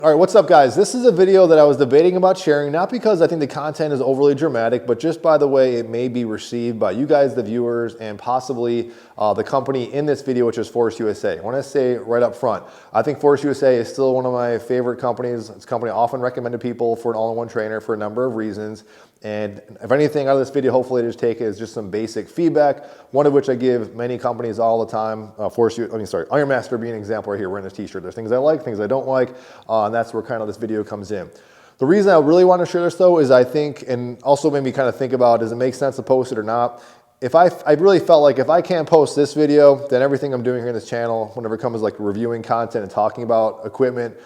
All right, what's up guys? This is a video that I was debating about sharing, not because I think the content is overly dramatic, but just by the way it may be received by you guys, the viewers, and possibly the company in this video, which is Force USA. I want to say right up front, I think Force USA is still one of my favorite companies. It's a company I often recommend to people for an all-in-one trainer for a number of reasons. And if anything out of this video, hopefully just take it as just some basic feedback, one of which I give many companies all the time. Iron Master being an example right here, wearing this t-shirt. There's things I like, things I don't like, and that's where kind of this video comes in. The reason I really want to share this though is I think, and also made me kind of think about, does it make sense to post it or not? I really felt like if I can't post this video, then everything I'm doing here in this channel, whenever it comes to like reviewing content and talking about equipment,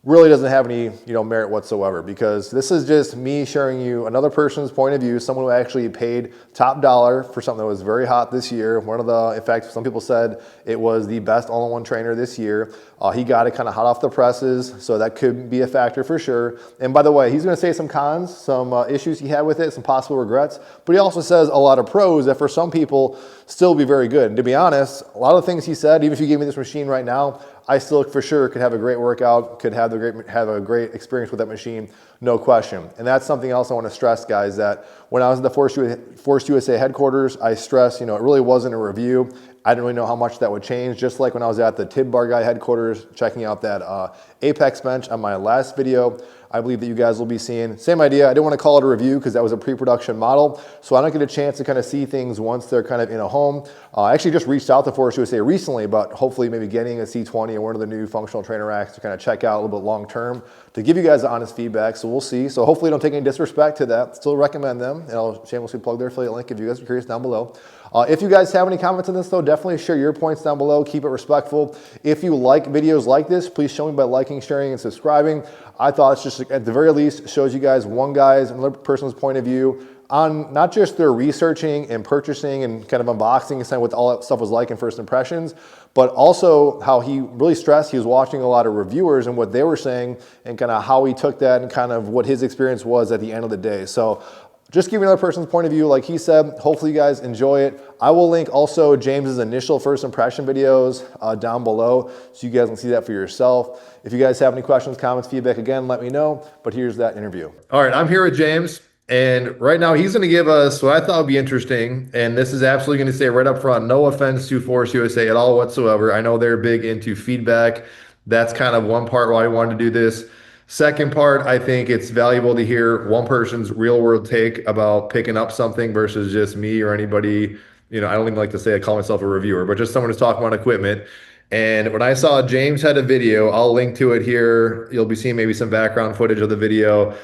really doesn't have any merit whatsoever, because this is just me sharing you another person's point of view, someone who actually paid top dollar for something that was very hot this year. In fact, some people said it was the best all-in-one trainer this year. He got it kind of hot off the presses, so that could be a factor for sure. And by the way, he's going to say some cons, some issues he had with it, some possible regrets, but he also says a lot of pros that for some people still be very good. And to be honest, a lot of the things he said, even if you gave me this machine right now, I still for sure could have a great workout, could have a great experience with that machine, no question. And that's something else I want to stress, guys, that when I was at the Force USA headquarters, I stressed, it really wasn't a review. I didn't really know how much that would change. Just like when I was at the Tib Bar Guy headquarters, checking out that Apex bench on my last video, I believe that you guys will be seeing. Same idea. I didn't want to call it a review because that was a pre-production model, so I don't get a chance to kind of see things once they're kind of in a home. I actually just reached out to Force USA recently, but hopefully maybe getting a C20 and one of the new functional trainer racks to kind of check out a little bit long term to give you guys honest feedback. So we'll see. So hopefully don't take any disrespect to that. Still recommend them, and I'll shamelessly plug their affiliate link if you guys are curious down below. If you guys have any comments on this though, definitely share your points down below. Keep it respectful. If you like videos like this, please show me by liking, sharing, and subscribing. I thought it's just, at the very least, shows you guys another person's point of view on not just their researching and purchasing and kind of unboxing and what all that stuff was like in first impressions, but also how he really stressed he was watching a lot of reviewers and what they were saying and kind of how he took that and kind of what his experience was at the end of the day. So just giving another person's point of view, like he said. Hopefully you guys enjoy it. I will link also James's initial first impression videos down below so you guys can see that for yourself. If you guys have any questions, comments, feedback, again, let me know. But here's that interview. All right, I'm here with James, and right now he's going to give us what I thought would be interesting, and this is absolutely going to say right up front, no offense to Force USA at all whatsoever. I know they're big into feedback. That's kind of one part why I wanted to do this. Second part, I think it's valuable to hear one person's real world take about picking up something versus just me or anybody. I don't even like to say I call myself a reviewer, but just someone who's talking about equipment. And when I saw James had a video, I'll link to it here. You'll be seeing maybe some background footage of the video.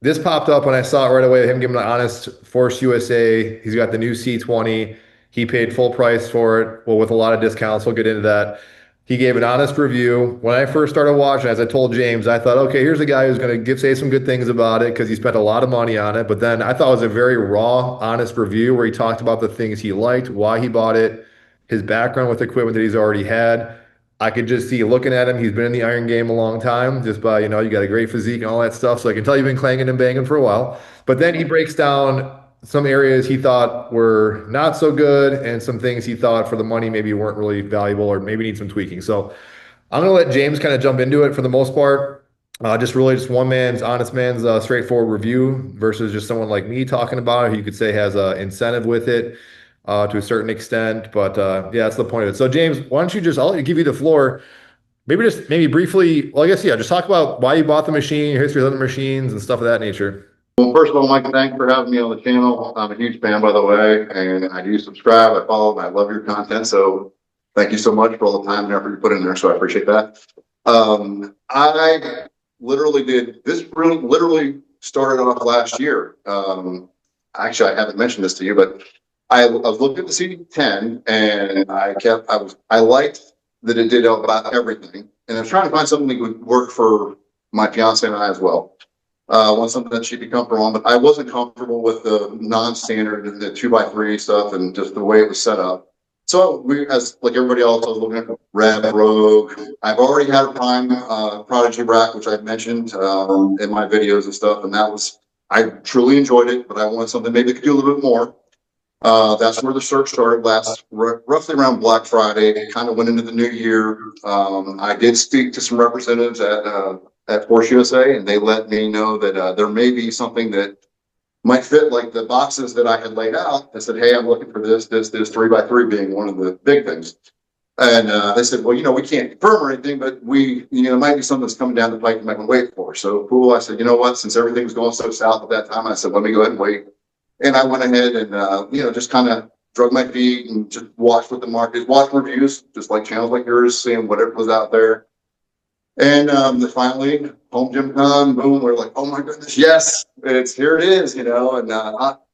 This popped up when I saw it right away, him giving an honest Force USA. He's got the new C20. He paid full price for it, well, with a lot of discounts. We'll get into that. He gave an honest review. When I first started watching, as I told James, I thought, okay, here's a guy who's going to say some good things about it because he spent a lot of money on it. But then I thought it was a very raw, honest review where he talked about the things he liked, why he bought it, his background with equipment that he's already had. I could just see looking at him, he's been in the iron game a long time, just by, you got a great physique and all that stuff. So I can tell you've been clanging and banging for a while. But then he breaks down some areas he thought were not so good and some things he thought for the money maybe weren't really valuable or maybe need some tweaking. So I'm going to let James kind of jump into it for the most part. Just one man's, honest man's straightforward review versus just someone like me talking about it who you could say has an incentive with it to a certain extent. But yeah, that's the point of it. So James, why don't you I'll give you the floor. Maybe briefly, well, I guess, yeah, just talk about why you bought the machine, your history of other machines and stuff of that nature. Well, first of all, Mike, thanks for having me on the channel. I'm a huge fan, by the way, and I do subscribe, I follow, and I love your content. So thank you so much for all the time and effort you put in there. So I appreciate that. I literally literally started off last year. Actually, I haven't mentioned this to you, but I was looking at the C10 and I liked that it did about everything. And I was trying to find something that would work for my fiance and I as well. Want something that she'd be comfortable on, but I wasn't comfortable with the non-standard, the 2x3 stuff, and just the way it was set up. So as like everybody else, I was looking at Rev, Rogue. I've already had a Prime Prodigy rack, which I've mentioned in my videos and stuff, and I truly enjoyed it, but I wanted something maybe could do a little bit more. That's where the search started roughly around Black Friday. It kind of went into the new year. I did speak to some representatives at at Porsche USA, and they let me know that there may be something that might fit like the boxes that I had laid out. I said, hey, I'm looking for this 3x3 being one of the big things. And they said, well, we can't confirm or anything, but it might be something that's coming down the pipe you might want to wait for. So cool. I said, you know what, since everything was going so south at that time, I said, let me go ahead and wait. And I went ahead and, just kind of drug my feet and just watched what the market, watched reviews, just like channels like yours, seeing whatever was out there. And finally, home gym con, boom, we're like, oh my goodness, yes, here it is, and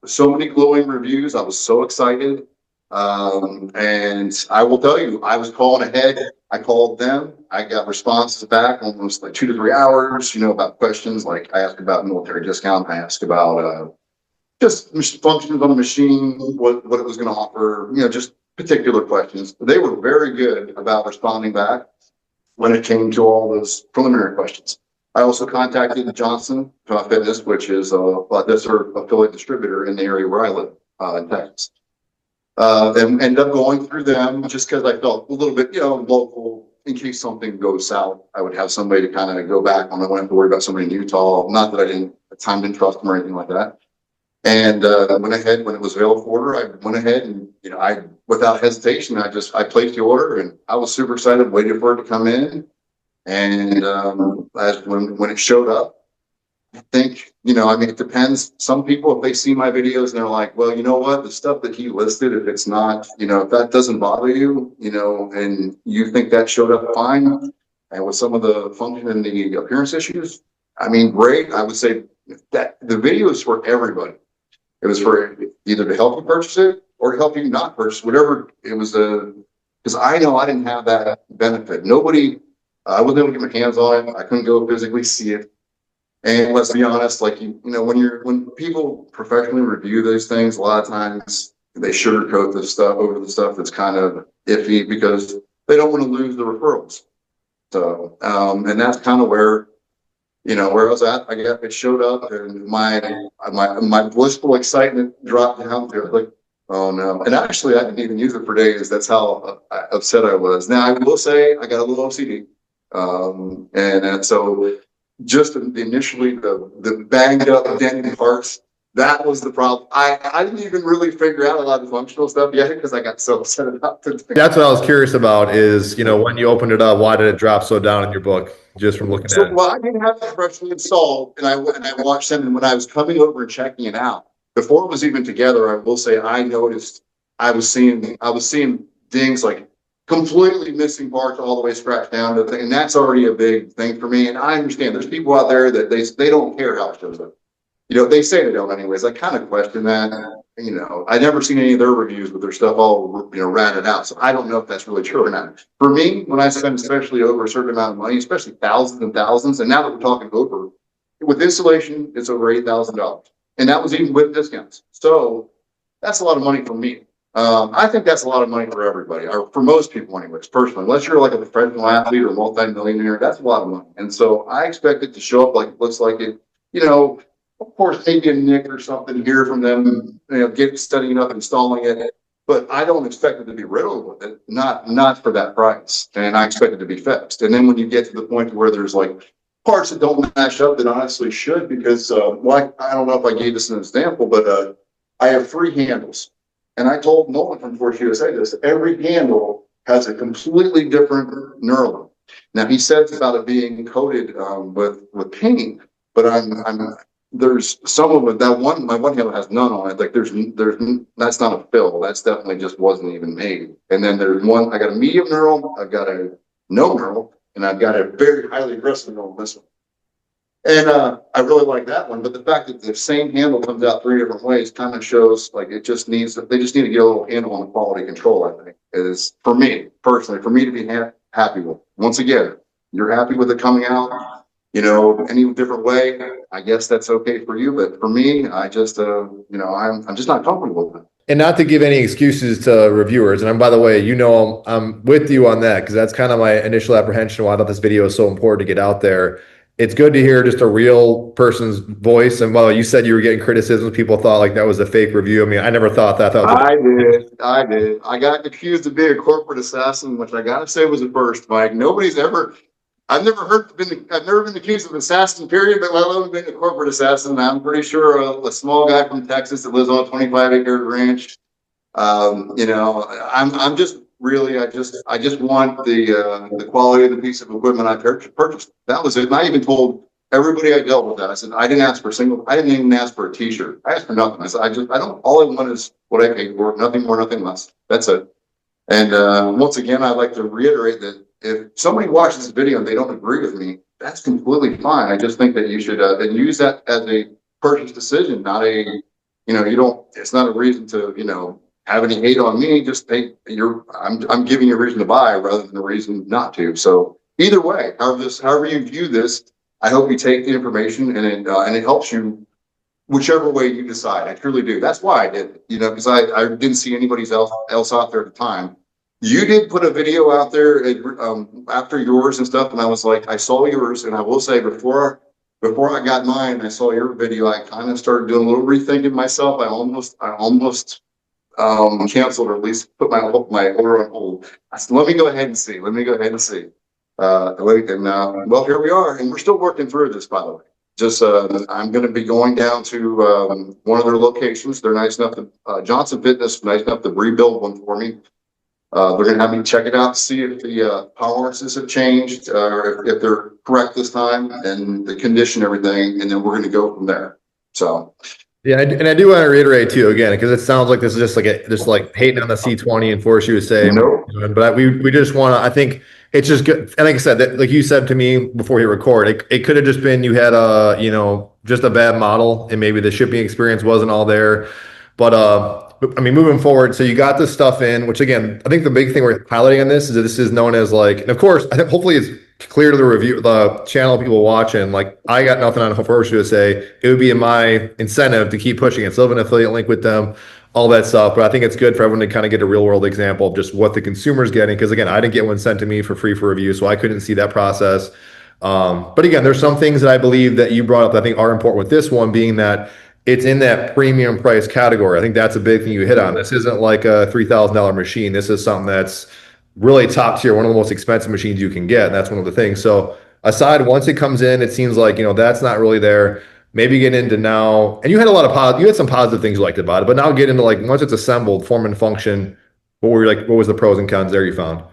so many glowing reviews. I was so excited. And I will tell you, I was calling ahead. I called them. I got responses back almost like 2 to 3 hours, about questions. Like I asked about military discount. I asked about just functions on the machine, what it was going to offer, just particular questions. They were very good about responding back when it came to all those preliminary questions. I also contacted Johnson Fitness, which is this affiliate distributor in the area where I live, in Texas. And ended up going through them just because I felt a little bit, local, in case something goes south. I would have somebody to kind of go back on. I wouldn't have to worry about somebody in Utah. Not that I didn't trust them or anything like that. And I went ahead when it was available for order. I went ahead and I without hesitation, I placed the order, and I was super excited, waited for it to come in. And when it showed up, I think, it depends. Some people, if they see my videos and they're like, well, you know what, the stuff that he listed, if it's not, if that doesn't bother you, and you think that showed up fine, and with some of the function and the appearance issues, great. I would say that the video is for everybody. It was for either to help you purchase it or to help you not purchase whatever it was. Because I know I didn't have that benefit. Nobody, I wasn't able to get my hands on it. I couldn't go physically see it. And let's be honest, like, when people professionally review those things, a lot of times they sugarcoat the stuff over the stuff that's kind of iffy because they don't want to lose the referrals. So, and that's kind of where I was at. It showed up, and my blissful excitement dropped down to like, oh no. And actually, I didn't even use it for days. That's how upset I was. Now, I will say I got a little OCD. And so just initially the banged up dented parts, that was the problem. I didn't even really figure out a lot of the functional stuff yet because I got so upset about it. That's what I was curious about is, when you opened it up, why did it drop so down in your book just from looking at it? Well, I didn't have it freshly installed, and I watched them, and when I was coming over and checking it out, before it was even together, I will say I noticed I was seeing dings like completely missing parts all the way scratched down to the thing, and that's already a big thing for me. And I understand there's people out there that they don't care how it shows up. They say they don't anyways. I kind of question that. I never seen any of their reviews with their stuff all ratted out, so I don't know if that's really true or not. For me, when I spend especially over a certain amount of money, especially thousands and thousands, and now that we're talking over with installation, it's over $8,000, and that was even with discounts. So that's a lot of money for me. I think that's a lot of money for everybody, or for most people anyways, personally. Unless you're like a professional athlete or multi-millionaire, that's a lot of money. And so I expect it to show up like it looks like it, of course, maybe a nick or something here from them, studying up, installing it. But I don't expect it to be riddled with it, not for that price. And I expect it to be fixed. And then when you get to the point where there's like parts that don't match up that honestly should, because I don't know if I gave this an example, but I have 3 handles. And I told Nolan from Porsche USA this, every handle has a completely different knurling. Now he says about it being coated with paint, but there's some of it, my one handle has none on it. Like there's that's not a fill. That's definitely just wasn't even made. And then there's one, I got a medium knurl, I've got a no knurl, and I've got a very highly aggressive knurl, this one. And I really like that one, but the fact that the same handle comes out 3 different ways kind of shows like they just need to get a little handle on the quality control. I think is for me personally, for me to be happy with. Once again, you're happy with it coming out, any different way. I guess that's okay for you, but for me, I just I'm just not comfortable with it. And not to give any excuses to reviewers. And by the way, I'm with you on that because that's kind of my initial apprehension why I thought this video is so important to get out there. It's good to hear just a real person's voice. And while you said you were getting criticisms, people thought like that was a fake review. I never thought that. I did. I got accused of being a corporate assassin, which I gotta say was a first, Mike. Nobody's ever, I've never been accused of assassin, period, but let alone been a corporate assassin. I'm pretty sure a small guy from Texas that lives on a 25-acre ranch. I'm just really, I just want the quality of the piece of equipment I purchased. That was it. And I even told everybody I dealt with that. I said, I didn't even ask for a t-shirt. I asked for nothing. I said, all I want is what I paid for, nothing more, nothing less. That's it. And once again, I'd like to reiterate that if somebody watches this video and they don't agree with me, that's completely fine. I just think that you should then use that as a purchase decision, not a, you don't, it's not a reason to, have any hate on me. Just think I'm giving you a reason to buy rather than a reason not to. So either way, however you view this, I hope you take the information and it helps you whichever way you decide. I truly do. That's why I did it, because I didn't see anybody else out there at the time. You did put a video out there after yours and stuff, and I was like, I saw yours, and I will say before I got mine, I saw your video. I kind of started doing a little rethinking myself. I almost canceled or at least put my order on hold. I said, let me go ahead and see. Well, here we are, and we're still working through this, by the way. Just I'm going to be going down to one of their locations. They're nice enough to Johnson Fitness, nice enough to rebuild one for me. They're going to have me check it out to see if the tolerances have changed or if they're correct this time and the condition, everything, and then we're going to go from there. So. Yeah, and I do want to reiterate too again because it sounds like this is just like hating on the C20 and Force USA. Nope. But we just want to. I think it's just good. And like I said, like you said to me before you record, it could have just been you had just a bad model and maybe the shipping experience wasn't all there. But I mean, moving forward, so you got this stuff in, which again, I think the big thing we're highlighting on this is that this is known as like, and of course, I think hopefully it's clear to the channel people watching. Like, I got nothing on Force USA. It would be in my incentive to keep pushing it. Still have an affiliate link with them, all that stuff. But I think it's good for everyone to kind of get a real world example of just what the consumer's getting. Because again, I didn't get one sent to me for free for review, so I couldn't see that process. But again, there's some things that I believe that you brought up that I think are important with this one being that it's in that premium price category. I think that's a big thing you hit on. This isn't like a $3,000 machine. This is something that's really top tier, one of the most expensive machines you can get. And that's one of the things. So aside, once it comes in, it seems like, that's not really there. Maybe get into now, and you had some positive things you liked about it, but now get into like, once it's assembled, form and function, what was the pros and cons there you found?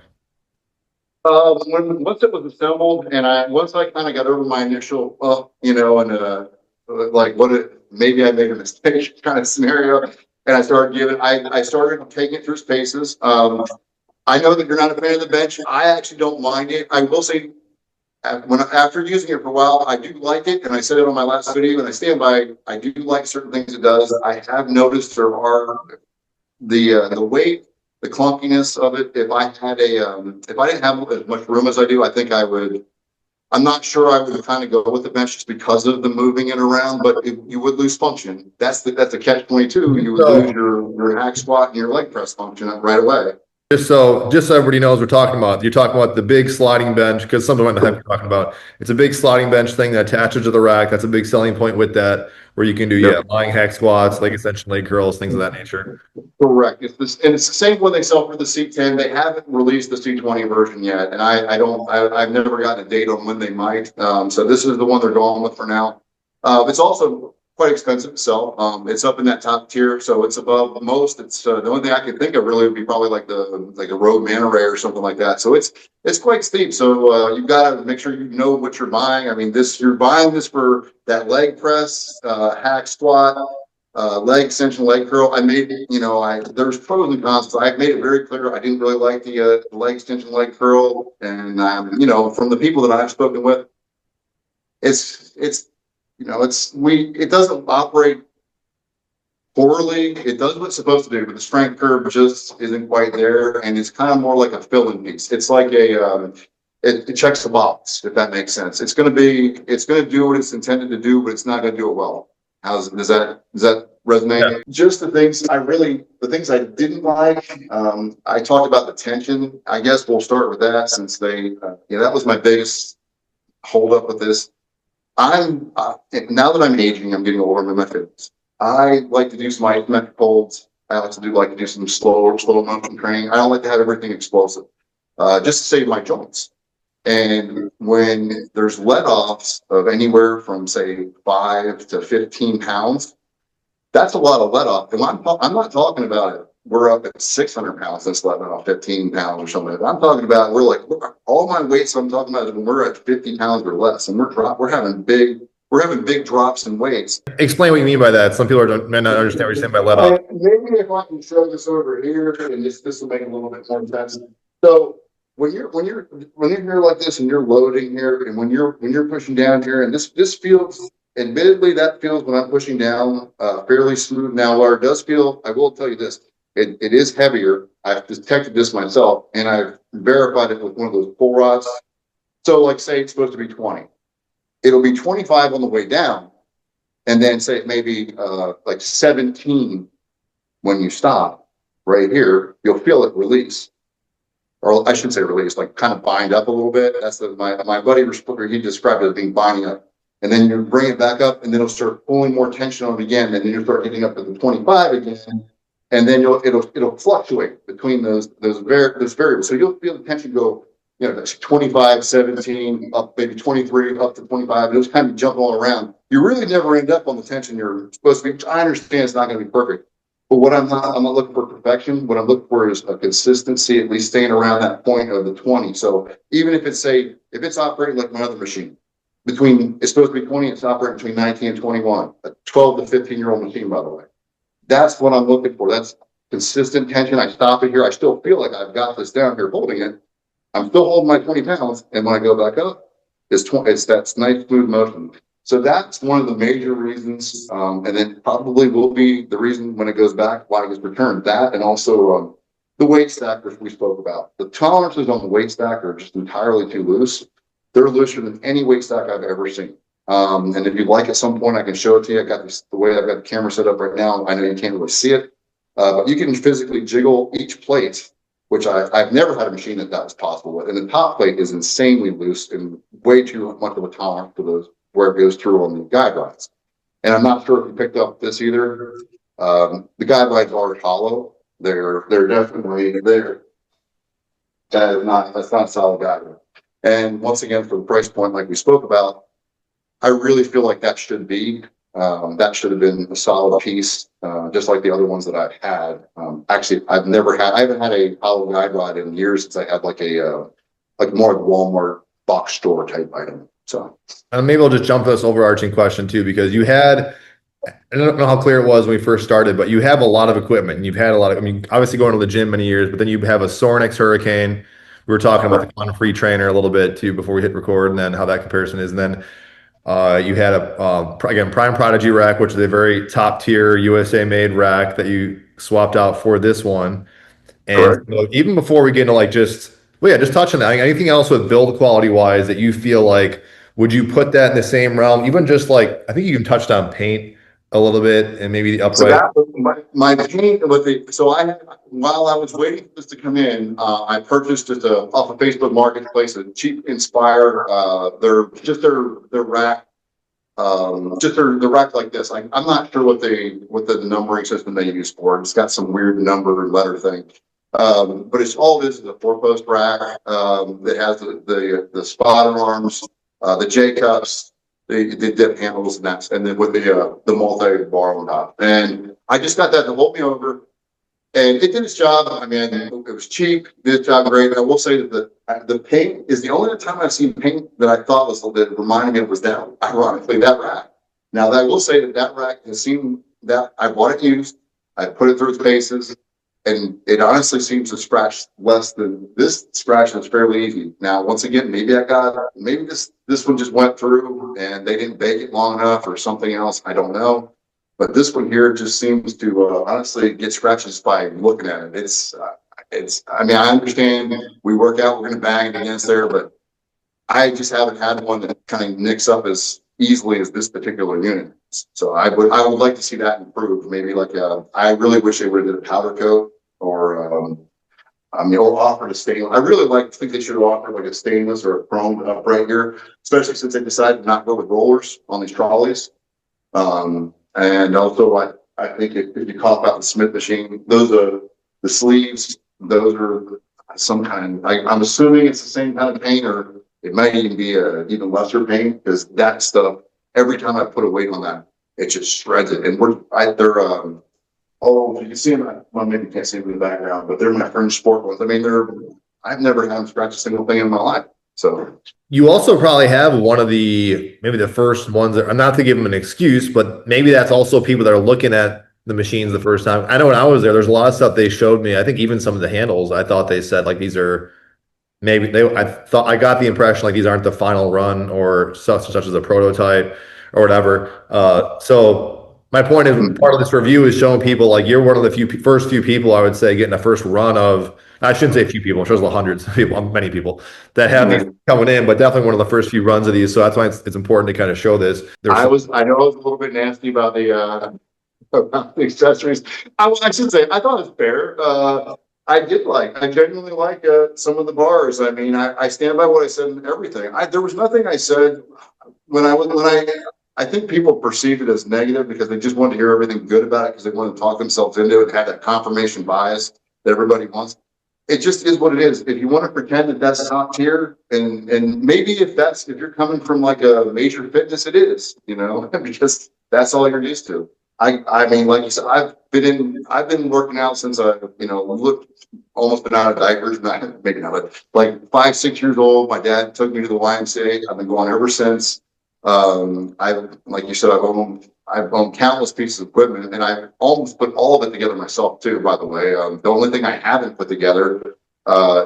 Once it was assembled and once I kind of got over my initial, maybe I made a mistake kind of scenario. And I started taking it through spaces. I know that you're not a fan of the bench. I actually don't mind it. I will say after using it for a while, I do like it. And I said it on my last video and I stand by, I do like certain things it does. I have noticed there are the weight, the clunkiness of it. If I didn't have as much room as I do, I think I'm not sure I would kind of go with the bench just because of the moving it around, but you would lose function. That's a catch-22. You would lose your hack squat and your leg press function right away. Just so everybody knows, you're talking about the big sliding bench, because some of them have talking about it's a big sliding bench thing that attaches to the rack. That's a big selling point with that, where you can do lying hack squats, leg extension, leg curls, things of that nature. Correct. It's the same one they sell for the C10. They haven't released the C20 version yet, and I've never gotten a date on when they might. So this is the one they're going with for now. It's also quite expensive to sell. It's up in that top tier, so it's above most. It's the only thing I can think of really would be probably like a Road Manta Ray or something like that. So it's quite steep. So you've got to make sure you know what you're buying. I mean, you're buying this for that leg press, hack squat, leg extension, leg curl. There's pros and cons. I made it very clear. I didn't really like the leg extension, leg curl, and from the people that I've spoken with, it doesn't operate poorly. It does what it's supposed to do, but the strength curve just isn't quite there, and it's kind of more like a fill-in piece. It's like it checks the box, if that makes sense. It's going to do what it's intended to do, but it's not going to do it well. Does that resonate? Yeah. Just the things I didn't like. I talked about the tension. I guess we'll start with that since that was my biggest hold up with this. Now that I'm aging, I'm getting older in my 50s. I like to do some isometric holds. I like to do some slow motion training. I don't like to have everything explosive, just to save my joints. And when there's let-offs of anywhere from say 5 to 15 pounds, that's a lot of let-off. And I'm not talking about it. We're up at 600 pounds that's letting off 15 pounds or something. I'm talking about all my weights I'm talking about is when we're at 50 pounds or less, and we're having big drops in weights. Explain what you mean by that. Some people may not understand what you're saying by let off. Maybe if I can show this over here, and this will make it a little bit more sense. So when you're here like this and you're loading here, and when you're pushing down here, and this feels, admittedly, that feels when I'm pushing down fairly smooth. Now, where it does feel, I will tell you this, it is heavier. I've detected this myself, and I've verified it with one of those pull rods. So, like, say it's supposed to be 20, it'll be 25 on the way down, and then say maybe like 17 when you stop right here, you'll feel it release. Or I should say release, like kind of bind up a little bit. That's my buddy, he described it as being binding up. And then you bring it back up, and then it'll start pulling more tension on it again. And then you start getting up to the 25 again. And then it'll fluctuate between those variables. So you'll feel the tension go, that's 25, 17, up maybe 23, up to 25. It'll kind of jump all around. You really never end up on the tension you're supposed to be. I understand it's not going to be perfect. But I'm not looking for perfection. What I'm looking for is a consistency, at least staying around that point of the 20. So even if it's operating like my other machine, it's supposed to be 20, it's operating between 19 and 21, a 12 to 15-year-old machine, by the way. That's what I'm looking for. That's consistent tension. I stop it here. I still feel like I've got this down here holding it. I'm still holding my 20 pounds. And when I go back up, it's that nice smooth motion. So that's one of the major reasons, and then probably will be the reason when it goes back why it was returned. That, and also the weight stackers we spoke about. The tolerances on the weight stack are just entirely too loose. They're looser than any weight stack I've ever seen. And if you'd like, at some point, I can show it to you. I got the way I've got the camera set up right now. I know you can't really see it, but you can physically jiggle each plate, which I've never had a machine that was possible with. And the top plate is insanely loose and way too much of a tolerance for those, where it goes through on the guide lines. And I'm not sure if you picked up this either. The guide lines are hollow. They're definitely there. That's not a solid guide line. And once again, for the price point, like we spoke about, I really feel like that should have been a solid piece, just like the other ones that I've had. Actually, I haven't had a hollow guide rod in years since I had like more of a Walmart box store type item. So maybe I'll just jump this overarching question too, because I don't know how clear it was when we first started, but you have a lot of equipment and you've had obviously going to the gym many years, but then you have a Sornex Hurricane. We were talking about the Quantum Free Trainer a little bit too before we hit record, and then how that comparison is. And then you had again, Prime Prodigy rack, which is a very top tier USA made rack that you swapped out for this one. And even before we get into just touch on that, anything else with build quality wise that you feel like, would you put that in the same realm? Even just I think you can touch on paint a little bit and maybe the upright. So that was my paint while I was waiting for this to come in, I purchased just off of Facebook Marketplace a cheap Inspire. Their rack, the rack like this. I'm not sure what the numbering system they use for it. It's got some weird number and letter thing. But it's all this is a 4-post rack that has the spotter arms, the J cups, the dip handles, and then with the multi-bar on top. And I just got that to hold me over, and it did its job. I mean, it was cheap, did its job great. And I will say that the paint is the only time I've seen paint that I thought that reminded me was that, ironically, that rack. Now, I will say that rack has seen that I bought it used, I put it through its paces, and it honestly seems to scratch less than this scratch. That's fairly easy. Now, once again, maybe this one just went through and they didn't bake it long enough or something else. I don't know. But this one here just seems to honestly get scratches by looking at it. I understand we work out, we're going to bang it against there, but I just haven't had one that kind of nicks up as easily as this particular unit. So I would like to see that improved. Maybe I really wish they would have did a powder coat or offered a stainless. I really think they should have offered a stainless or a chrome right here, especially since they decided to not go with rollers on these trolleys. And also I think if you call out the Smith machine, those are the sleeves. Those are some kind. I'm assuming it's the same kind of paint or It might even be a even lesser pain because that stuff, every time I put a weight on that, it just shreds it. And they're, oh, you can see them, well, maybe you can't see them in the background, but they're my French sport ones. I mean, I've never had them scratch a single thing in my life. So You also probably have one of maybe the first ones that, not to give them an excuse, but maybe that's also people that are looking at the machines the first time. I know when I was there's a lot of stuff they showed me. I think even some of the handles, I thought they said like these are I got the impression like these aren't the final run or such as a prototype or whatever. So my point is part of this review is showing people like you're one of the first few people I would say getting a first run of. I shouldn't say few people. I'm sure there's hundreds of people, many people that have these coming in, but definitely one of the first few runs of these. So that's why it's important to kind of show this. I know I was a little bit nasty about about the accessories. I should say, I thought it was fair. I genuinely like some of the bars. I mean, I stand by what I said and everything. There was nothing I said I think people perceive it as negative because they just want to hear everything good about it because they want to talk themselves into it and have that confirmation bias that everybody wants. It just is what it is. If you want to pretend that that's top tier, and maybe if you're coming from like a major fitness, it is, because that's all you're used to. I mean, like you said, I've been working out since I, almost been out of diapers, maybe not, but like 5, 6 years old. My dad took me to the YMCA. I've been going ever since. Like you said, I've owned countless pieces of equipment, and I've almost put all of it together myself too, by the way. The only thing I haven't put together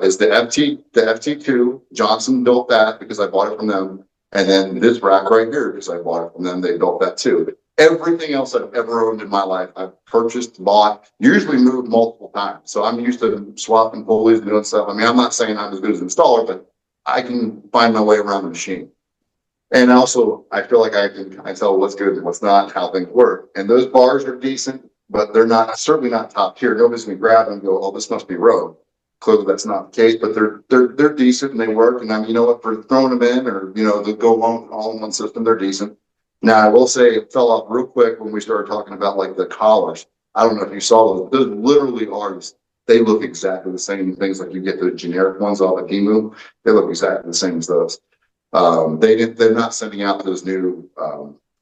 is the FT2. Johnson built that because I bought it from them. And then this rack right here, because I bought it from them, they built that too. Everything else I've ever owned in my life, I've purchased, bought, usually moved multiple times. So I'm used to swapping pulleys and doing stuff. I mean, I'm not saying I'm as good as an installer, but I can find my way around the machine. And also, I feel like I tell what's good and what's not, how things work. And those bars are decent, but they're certainly not top tier. Nobody's gonna grab them and go, "Oh, this must be Rogue." Clearly, that's not the case. But they're decent and they work. And I mean, you know what? For throwing them in, or they go all in one system, they're decent. Now, I will say it fell off real quick when we started talking about like the collars. I don't know if you saw those. Those literally are. They look exactly the same things like you get the generic ones off of Gimu. They look exactly the same as those. They're not sending out those new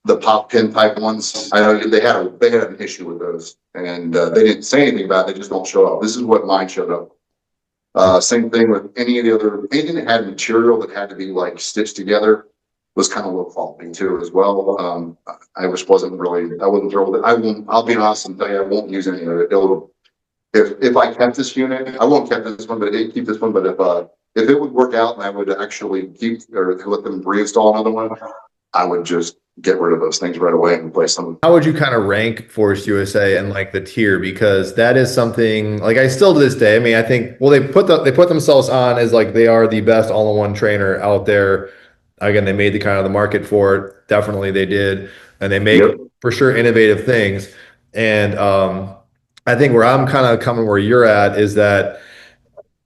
the pop pin type ones. I know they had an issue with those, and they didn't say anything about it. They just don't show up. This is what mine showed up. Same thing with anything that had material that had to be like stitched together was kind of low quality too as well. I wasn't thrilled with it. I'll be honest and tell you, I won't use any of it. If I kept this unit, I won't keep this one, but keep this one. But if it would work out and I would actually keep or let them reinstall another one, I would just get rid of those things right away and replace them. How would you kind of rank Force USA and like the tier? Because that is something like I still to this day, I mean, I think, well, they put themselves on as like they are the best all-in-one trainer out there. Again, they made the kind of the market for it. Definitely they did. And they make for sure innovative things. And I think where I'm kind of coming where you're at is that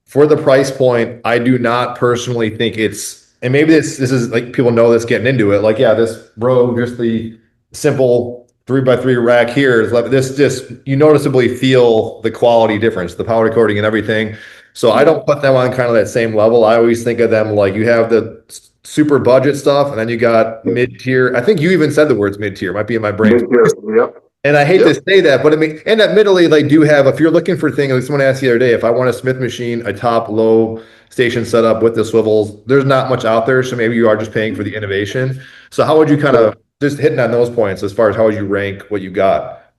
for the price point, I do not personally think and maybe this is like people know this getting into it. Like, yeah, this Rogue, just the simple 3x3 rack here is like this, just you noticeably feel the quality difference, the powder coating and everything. So I don't put them on kind of that same level. I always think of them like you have the super budget stuff, and then you got mid tier. I think you even said the words mid tier, might be in my brain. Yep. And I hate to say that, but I mean, and admittedly, they do have, if you're looking for things, like someone asked the other day, if I want a Smith machine, a top low station setup with the swivels, there's not much out there. So maybe you are just paying for the innovation. So how would you kind of just hitting on those points as far as how would you rank what you got?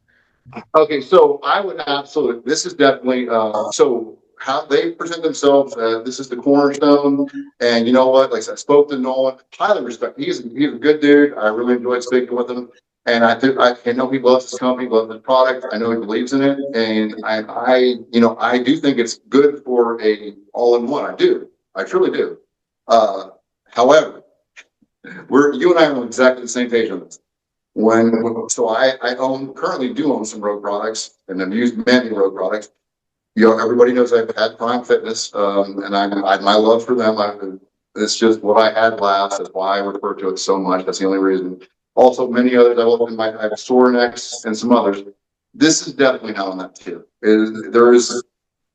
Okay, so I would absolutely, this is definitely, so how they present themselves, this is the cornerstone. And you know what, like I said, I spoke to Nolan, highly respect. He's a good dude. I really enjoyed speaking with him. And I know he loves his company, loves his product. I know he believes in it. And I do think it's good for a all-in-one. I do. I truly do. However, you and I are on exactly the same page on this. I currently do own some Rogue products, and I've used many Rogue products. Everybody knows I've had Prime Fitness, and my love for them. It's just what I had last. That's why I refer to it so much. That's the only reason. Also, many others. I have Sorinex and some others. This is definitely not on that tier.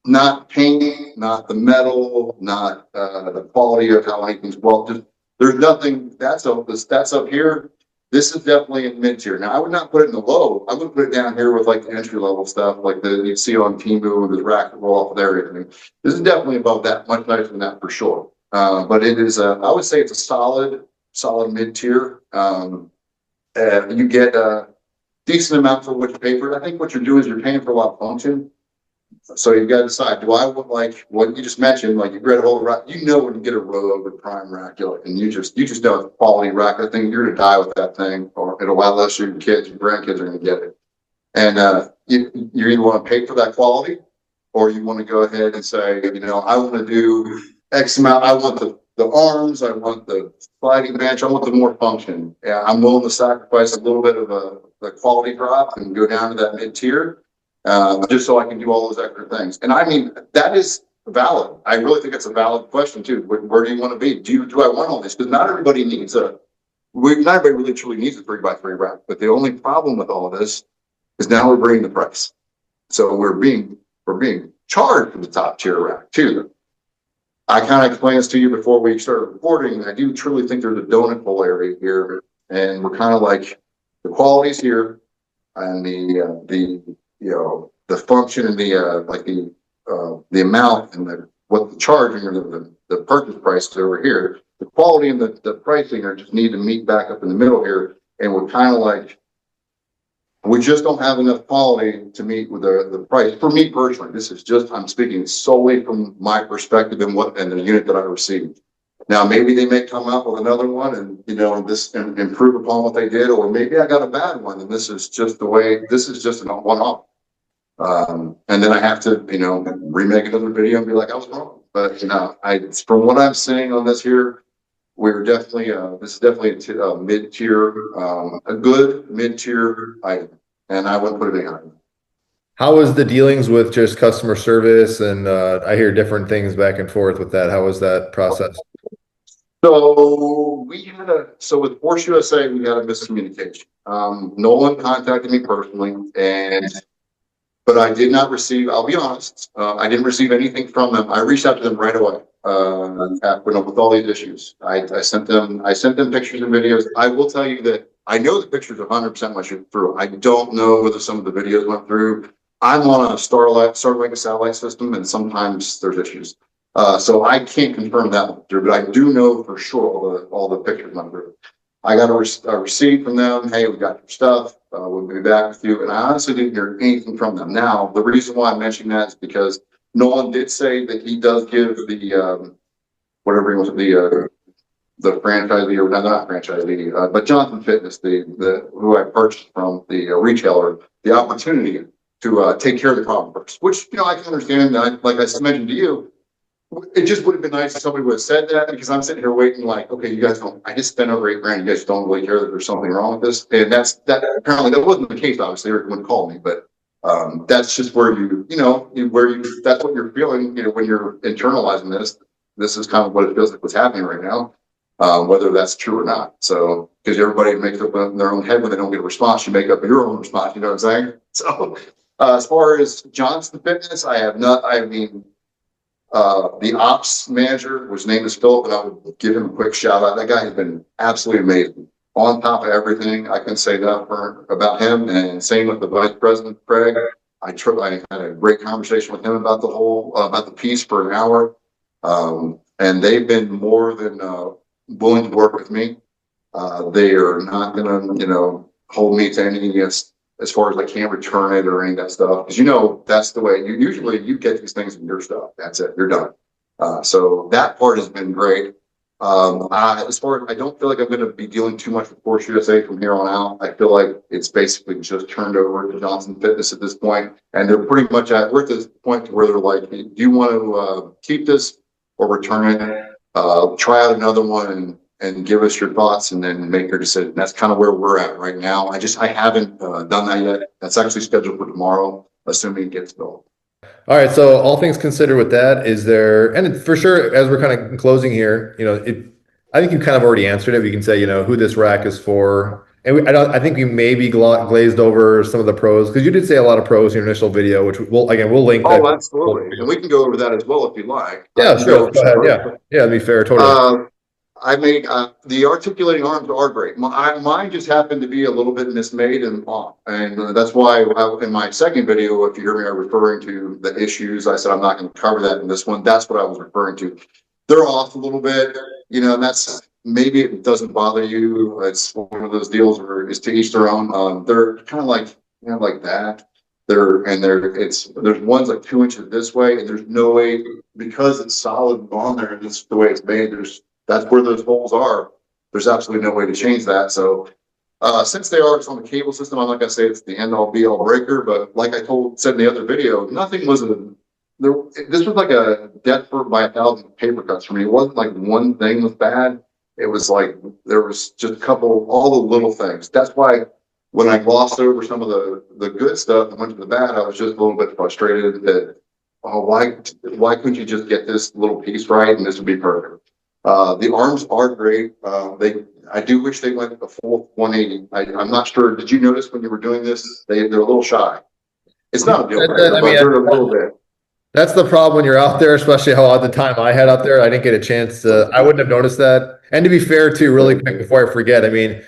not paint, not the metal, not the quality of how anything's well. Just there's nothing that's up here. This is definitely in mid tier. Now I would not put it in the low. I would put it down here with like the entry level stuff, like the you see on Temu with the rack roll off of there. Everything. This is definitely above that, much nicer than that for sure. But it is I would say it's a solid mid tier. You get a decent amount for what you pay for it. I think what you're doing is you're paying for a lot of function. So you've got to decide, do I want like what you just mentioned, like you get a whole rack, you know, when you get a Rogue or Prime rack, and you just know it's a quality rack. I think you're gonna die with that thing, or it'll outlast your kids, your grandkids are gonna get it. And you either want to pay for that quality, or you want to go ahead and say, I want to do X amount. I want the arms, I want the sliding bench, I want the more function. Yeah, I'm willing to sacrifice a little bit of the quality drop and go down to that mid tier, just so I can do all those extra things. And I mean, that is valid. I really think it's a valid question too. Where do you want to be? Do I want all this? Because not everybody needs not everybody really truly needs a 3x3 rack. But the only problem with all of this is now we're bringing the price. So we're being charged for the top tier rack too. I kind of explained this to you before we started recording. I do truly think there's a donut hole area here, and we're kind of like the quality's here, and the function and the amount and what the charging or the purchase price is over here. The quality and the pricing are just need to meet back up in the middle here, and we're kind of like we just don't have enough quality to meet with the price. For me personally, this is just I'm speaking solely from my perspective and the unit that I received. Now maybe they may come up with another one and this and improve upon what they did, or maybe I got a bad one and this is just a one-off. And then I have to, remake another video and be like, I was wrong. But from what I'm seeing on this here, we're definitely, this is definitely a mid-tier, a good mid-tier item, and I wouldn't put it behind. How was the dealings with just customer service? And I hear different things back and forth with that. How was that process? So with Force USA, we had a miscommunication. Nolan contacted me personally, but I did not receive, I'll be honest, I didn't receive anything from them. I reached out to them right away with all these issues. I sent them pictures and videos. I will tell you that I know the pictures 100% went through. I don't know whether some of the videos went through. I'm on a Starlink satellite system, and sometimes there's issues. So I can't confirm that one through, but I do know for sure all the pictures went through. I got a receipt from them. Hey, we got your stuff. We'll be back with you. And I honestly didn't hear anything from them. Now, the reason why I'm mentioning that is because Nolan did say that he does give the whatever he was the franchisee, or not franchisee, but Johnson Fitness, who I purchased from, the retailer, the opportunity to take care of the problem first. Which I can understand. Like I mentioned to you, it just would have been nice if somebody would have said that, because I'm sitting here waiting like, okay, you guys don't, I just spent over $8,000. You guys don't really care that there's something wrong with this. And apparently that wasn't the case. Obviously, everyone wouldn't call me, but that's just where that's what you're feeling, when you're internalizing this. This is kind of what it feels like what's happening right now, whether that's true or not. So, because everybody makes up in their own head when they don't get a response, you make up your own response. You know what I'm saying? So, as far as Johnson Fitness, the ops manager, whose name is Philip, and I would give him a quick shout out. That guy has been absolutely amazing, on top of everything. I can say that about him. And same with the vice president, Craig. I had a great conversation with him about about the piece for an hour. And they've been more than willing to work with me. They are not going to, hold me to anything as far as I can't return it or any of that stuff. Because that's the way you get these things in your stuff. That's it. You're done. So that part has been great. As far as I don't feel like I'm going to be dealing too much with Force USA from here on out. I feel like it's basically just turned over to Johnson Fitness at this point, and they're pretty much we're at this point where they're like, do you want to keep this or return it? Try out another one and give us your thoughts, and then make your decision. That's kind of where we're at right now. I haven't done that yet. That's actually scheduled for tomorrow, assuming it gets built. All right. So all things considered with that, is there, and for sure, as we're kind of closing here, I think you kind of already answered it. We can say, who this rack is for, And I think we maybe glazed over some of the pros because you did say a lot of pros in your initial video, which we'll link that. Oh, absolutely. And we can go over that as well if you like. I Yeah, can go sure. over Go some ahead. pros. Yeah, yeah, that'd be fair. Totally. Uh, I mean, the articulating arms are great. Mine just happened to be a little bit mismade and off. And that's why in my second video, if you hear me referring to the issues, I said I'm not going to cover that in this one. That's what I was referring to. They're off a little bit, and that's maybe it doesn't bother you. It's one of those deals where it's to each their own. They're kind of like that. There's ones like 2 inches this way, and there's no way because it's solid on there and it's the way it's made. That's where those holes are. There's absolutely no way to change that. So since it's on the cable system, I'm not gonna say it's the end all be all breaker, but like I said in the other video, nothing was there. This was like a death by 1,000 paper cuts for me. It wasn't like one thing was bad. It was like there was just a couple, all the little things. That's why when I glossed over some of the good stuff and went to the bad, I was just a little bit frustrated that, oh, why couldn't you just get this little piece right and this would be perfect? The arms are great. I do wish they went a full 180. I'm not sure. Did you notice when you were doing this? They're a little shy. It's not a deal breaker, but they're a little bit. That's the problem when you're out there, especially how at the time I had out there, I didn't get a chance to. I wouldn't have noticed that. And to be fair, too, really quick before I forget, I mean,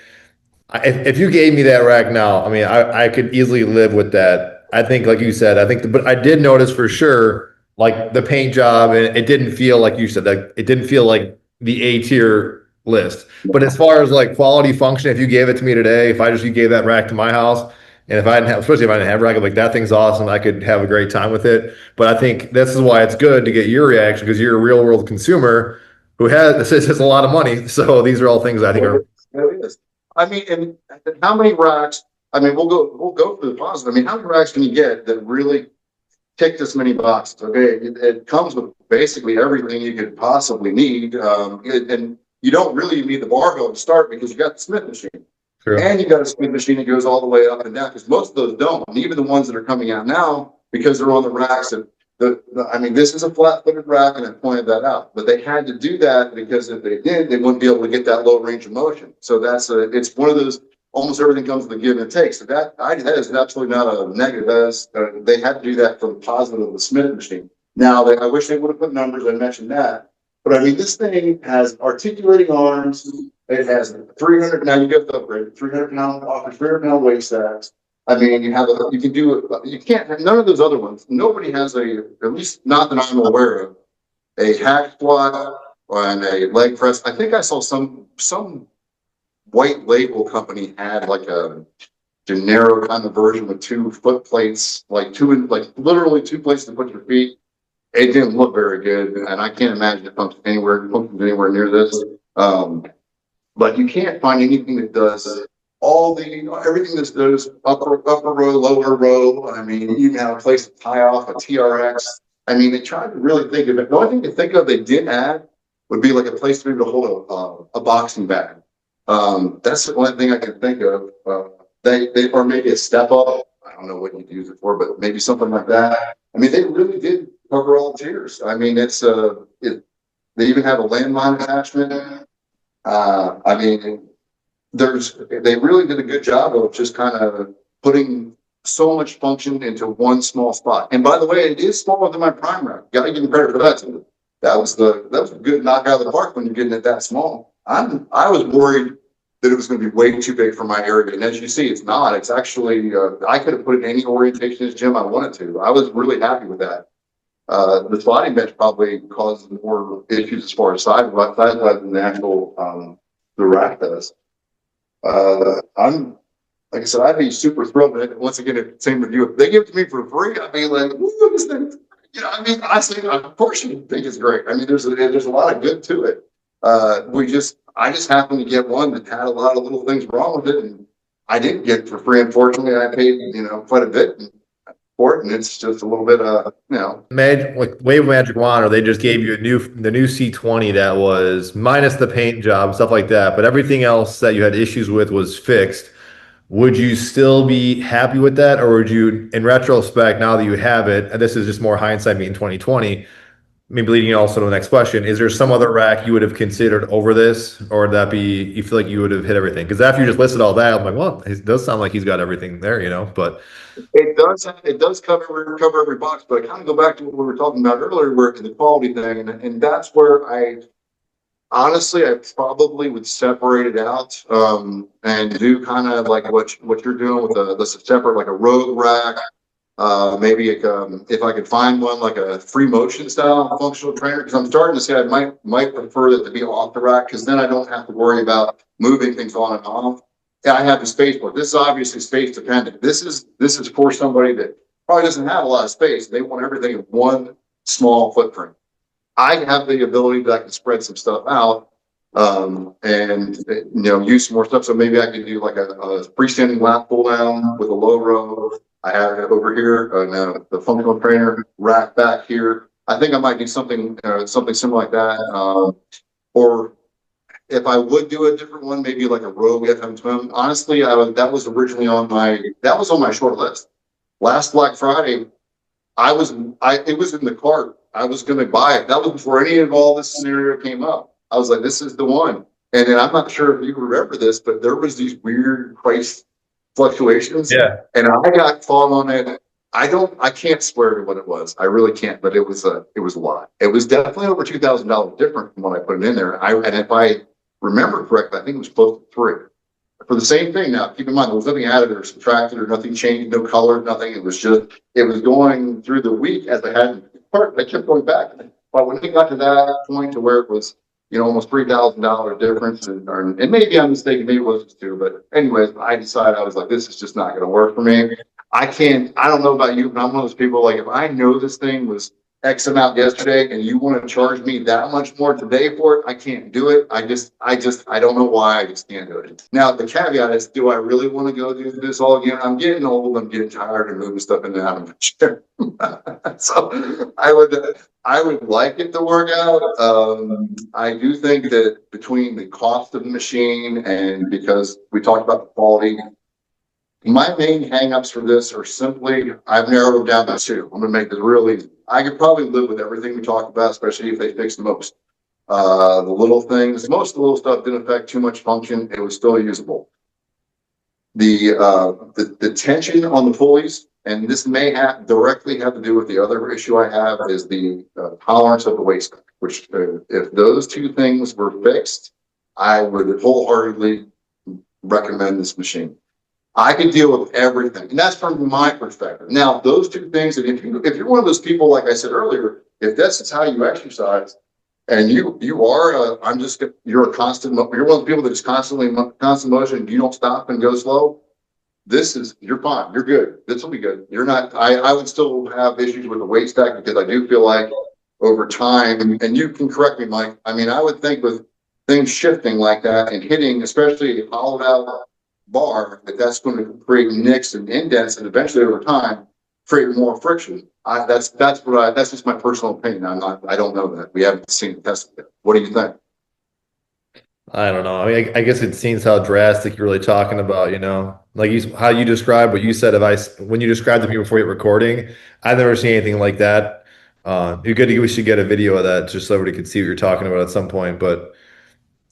if you gave me that rack now, I mean, I could easily live with that. I think, like you said, but I did notice for sure, like the paint job, and it didn't feel like you said that it didn't feel like the A tier list. But as far as like quality function, if you gave it to me today, if I just you gave that rack to my house, and if I didn't have, especially if I didn't have a rack, I'm like that thing's awesome. I could have a great time with it. But I think this is why it's good to get your reaction because you're a real world consumer who has a lot of money. So these are all things I think are. It is. I mean, and how many racks? I mean, we'll go for the positive. I mean, how many racks can you get that really tick this many boxes? Okay, it comes with basically everything you could possibly need, and you don't really need the barbell to start because you got the Smith machine. True. And you got a Smith machine that goes all the way up and down because most of those don't. And even the ones that are coming out now, because they're on the racks, and I mean, this is a flat-footed rack, and I pointed that out. But they had to do that because if they did, they wouldn't be able to get that low range of motion. So it's one of those. Almost everything comes with a give and take. So that is absolutely not a negative. They had to do that for the positive of the Smith machine. Now, I wish they would have put numbers. I mentioned that. But I mean, this thing has articulating arms. It has 300. Now you get the upgrade. 300-pound offers 300-pound weight stacks. I mean, you can do it. You can't have none of those other ones. Nobody has at least not that I'm aware of, a hack squat and a leg press. I think I saw some white label company had like a generic kind of version with 2 foot plates, like literally 2 places to put your feet. It didn't look very good, and I can't imagine it functions anywhere near this. But you can't find anything that does everything that does upper row, lower row. I mean, you can have a place to tie off a TRX. I mean, they tried to really think of it. The only thing to think of they did add would be like a place to be able to hold a boxing bag. That's the only thing I can think of. They or maybe a step up. I don't know what you'd use it for, but maybe something like that. I mean, they really did cover all tiers. I mean, they even have a landmine attachment. I mean, they really did a good job of just kind of putting so much function into one small spot. And by the way, it is smaller than my prime rack. Got to give them credit for that too. That was a good knockout of the park when you're getting it that small. I was worried that it was going to be way too big for my area, and as you see, it's not. It's actually I could have put it in any orientation as gym I wanted to. I was really happy with that. The sliding bench probably caused more issues as far as size than the actual the rack does. I'm like I said, I'd be super thrilled. But once again, same with you. If they give it to me for free, I'd be like, "Woo, this thing." I mean, I say, of course, you think it's great. I mean, there's a lot of good to it. I just happened to get one that had a lot of little things wrong with it, and I didn't get it for free. Unfortunately, I paid quite a bit for it, and it's just a little bit Like Wave Magic Wand, or they just gave you the new C20 that was minus the paint job, stuff like that, but everything else that you had issues with was fixed. Would you still be happy with that, or would you, in retrospect, now that you have it, and this is just more hindsight being 2020, maybe leading also to the next question, is there some other rack you would have considered over this, or would that be, you feel like you would have hit everything? Because after you just listed all that, I'm like, well, it does sound like he's got everything there, you know, but It does cover every box, but I kind of go back to what we were talking about earlier, where the quality thing, and that's where honestly, I probably would separate it out, and do kind of like what you're doing with the separate, like a road rack. Maybe if I could find one like a free motion style functional trainer, because I'm starting to say I might prefer that to be off the rack, because then I don't have to worry about moving things on and off. Yeah, I have the space, but this is obviously space dependent. This is for somebody that probably doesn't have a lot of space. They want everything in one small footprint. I have the ability that I can spread some stuff out, and use some more stuff. So maybe I could do like a freestanding lap pull down with a low row. I have it over here, the functional trainer rack back here. I think I might do something similar like that. Or if I would do a different one, maybe like a Rogue FM Twin. Honestly, that was originally on my short list. Last Black Friday, it was in the cart. I was going to buy it. That was before any of all this scenario came up. I was like, this is the one. And then I'm not sure if you remember this, but there was these weird price fluctuations. yeah. And I got caught on it. I can't swear to what it was. I really can't, but it was a lot. It was definitely over $2,000 different from when I put it in there. And if I remember correctly, I think it was close to 3 for the same thing. Now, keep in mind, there was nothing added or subtracted or nothing changed, no color, nothing. It was going through the week as I had. I kept going back. But when it got to that point to where it was, almost $3,000 difference, and maybe I'm mistaken, maybe it was 2, but anyways, I decided, I was like, this is just not going to work for me. I don't know about you, but I'm one of those people, like, if I know this thing was X amount yesterday and you want to charge me that much more today for it, I can't do it. I don't know why, I just can't do it. Now, the caveat is, do I really want to go do this all again? I'm getting old, I'm getting tired of moving stuff in and out of my chair. So I would like it to work out. I do think that between the cost of the machine and because we talked about the quality, my main hangups for this are simply, I've narrowed down to 2. I'm going to make this real easy. I could probably live with everything we talked about, especially if they fix the most. The little things, most of the little stuff didn't affect too much function. It was still usable. The tension on the pulleys, and this may directly have to do with the other issue I have, is the tolerance of the waste, which if those 2 things were fixed, I would wholeheartedly recommend this machine. I can deal with everything, and that's from my perspective. Now, those 2 things, and if you're one of those people, like I said earlier, if this is how you exercise, and you're one of the people that is constant motion, you don't stop and go slow, you're fine, you're good. This will be good. You're not. I would still have issues with the weight stack, because I do feel like over time, and you can correct me, Mike. I mean, I would think with things shifting like that and hitting, especially a hollowed out bar, that's going to create nicks and indents, and eventually over time create more friction. That's just my personal opinion. I don't know that. We haven't seen it tested yet. What do you think? I don't know. I mean, I guess it seems how drastic you're really talking about, like how you described what you said. When you described to me before you were recording, I've never seen anything like that. We should get a video of that just so everybody could see what you're talking about at some point. But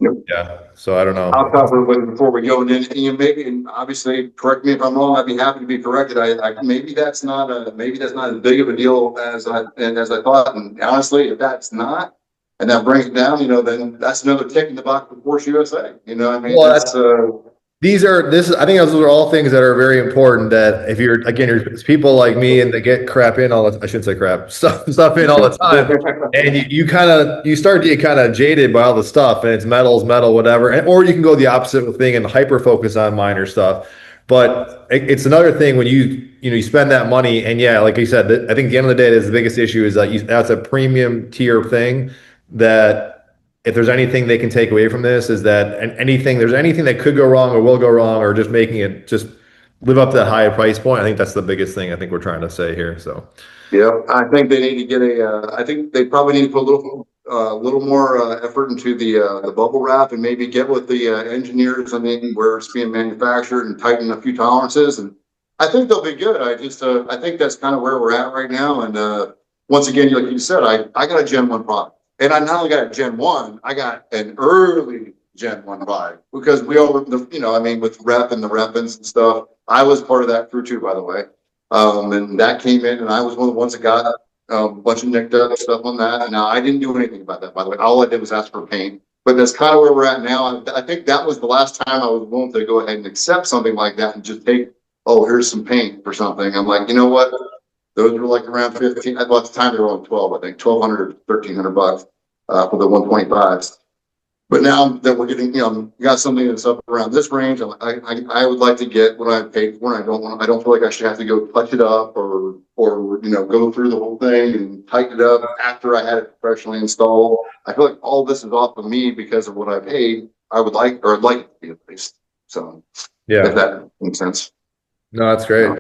Yep. yeah, so I don't know. I'll cover it before we go, and then maybe, and obviously, correct me if I'm wrong. I'd be happy to be corrected. Maybe that's not as big of a deal as I thought. And honestly, if that's not, and that brings it down, then that's another tick in the box for Force USA. I mean, Well, I think those are all things that are very important, that if you're people like me and they get crap in I shouldn't say crap, stuff in all the time. And you start to get kind of jaded by all the stuff, and it's metal, whatever. Or you can go the opposite thing and hyper focus on minor stuff. But it's another thing when you spend that money, and yeah, like you said, I think at the end of the day, the biggest issue is that that's a premium tier thing, that if there's anything they can take away from this, is that there's anything that could go wrong or will go wrong, or just making it just live up to that higher price point. I think that's the biggest thing I think we're trying to say here. So yeah, I think they need to get I think they probably need to put a little more effort into the bubble wrap, and maybe get with the engineers. I mean, where it's being manufactured, and tighten a few tolerances, and I think they'll be good. I think that's kind of where we're at right now, and once again, like you said, I got a Gen 1 product. And I not only got a Gen 1, I got an early Gen 1 vibe because we all, you know, I mean, with rep and the rep-ins and stuff, I was part of that crew too, by the way. And that came in, and I was one of the ones that got a bunch of nicked up stuff on that. Now, I didn't do anything about that, by the way. All I did was ask for paint. But that's kind of where we're at now. I think that was the last time I was willing to go ahead and accept something like that and just take, oh, here's some paint for something. I'm like, you know what? Those were like around 15. Well, at the time they were only 12, I think, 1,200 or 1,300 bucks for the 125s. But now that we're getting, you know, got something that's up around this range, I would like to get what I paid for. And I don't feel like I should have to go touch it up or you know, go through the whole thing and tighten it up after I had it professionally installed. I feel like all this is off of me because of what I paid. I would like, or I'd like it to be at least. So, if Yeah. that makes sense. No, that's great.